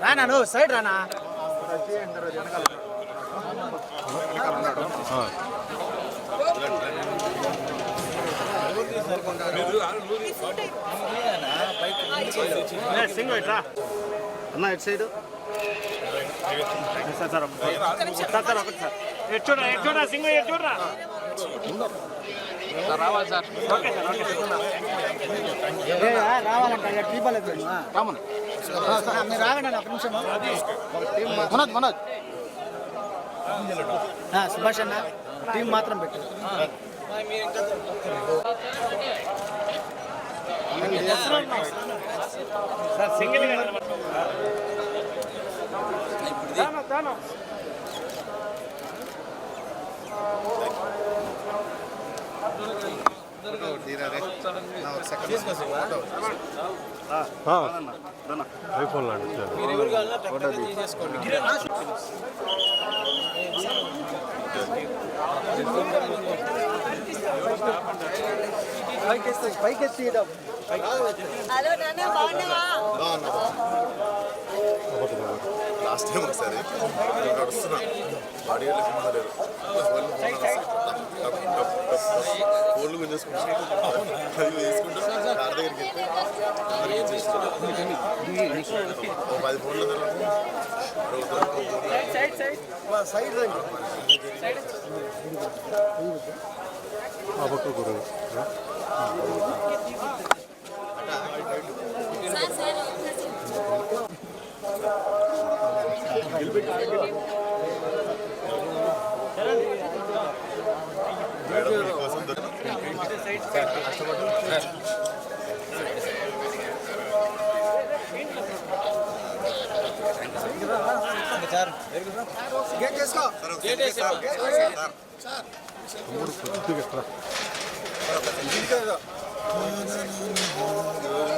రానా నువ్వు సైడ్ రానా అన్న at side చూడరా సింగ్ చూడరా రావాలి సార్ రావాలంట టీపలేదు రామన్ మీరు రాగండి ఒక నిమిషం మనోజ్ సుభాష్ అన్న టీం మాత్రం పెట్టు సార్ సింగిల్ ఐఫోన్ పైకెత్తి లాస్ట్ టైం ఒకసారి నడుస్తున్నా బాడీ లేదు ఫోన్లు గుంజేసుకుంటా వేసుకుంటూ కార్ దగ్గరికి వెళ్తే 10 ఫోన్లు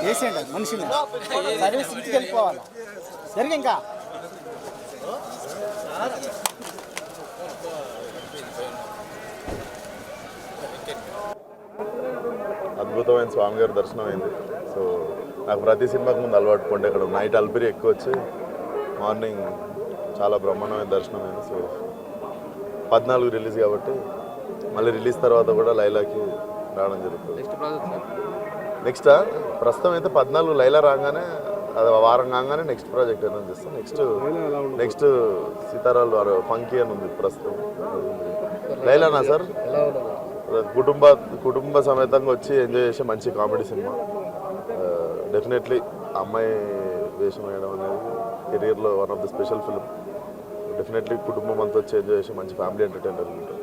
వేసేయండి మనిషిని సర్వీస్ ఇంటికి వెళ్ళిపోవాలి జరిగి ఇంకా అద్భుతమైన స్వామి గారి దర్శనం అయింది. సో నాకు ప్రతి సినిమాకి ముందు అలవాటు కొంటే ఇక్కడ నైట్ అల్పిరి ఎక్కువ వచ్చి మార్నింగ్ చాలా బ్రహ్మాండమైన దర్శనం అయింది. సో 14 రిలీజ్ కాబట్టి మళ్ళీ రిలీజ్ తర్వాత కూడా లైలాకి రావడం జరుగుతుంది. నెక్స్ట్ ప్రస్తుతం అయితే 14 లైలా రాగానే అది వారం కాగానే నెక్స్ట్ ప్రాజెక్ట్ ఏదైనా చేస్తాం. నెక్స్ట్ సీతారాలు ఫంకీ అని ఉంది ప్రస్తుతం. లైలానా సార్ కుటుంబ సమేతంగా వచ్చి ఎంజాయ్ చేసే మంచి కామెడీ సినిమా. డెఫినెట్లీ అమ్మాయి వేషం వేయడం అనేది కెరీర్లో one of the special film. Definitely కుటుంబం అంతా వచ్చి ఎంజాయ్ చేసే మంచి ఫ్యామిలీ ఎంటర్టైనర్ ఉంటుంది.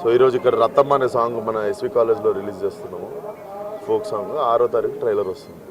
సో ఈరోజు ఇక్కడ రత్తమ్మ అనే సాంగ్ మన ఎస్వి కాలేజ్లో రిలీజ్ చేస్తున్నాము. ఫోక్ సాంగ్ 6వ తారీఖు ట్రైలర్ వస్తుంది.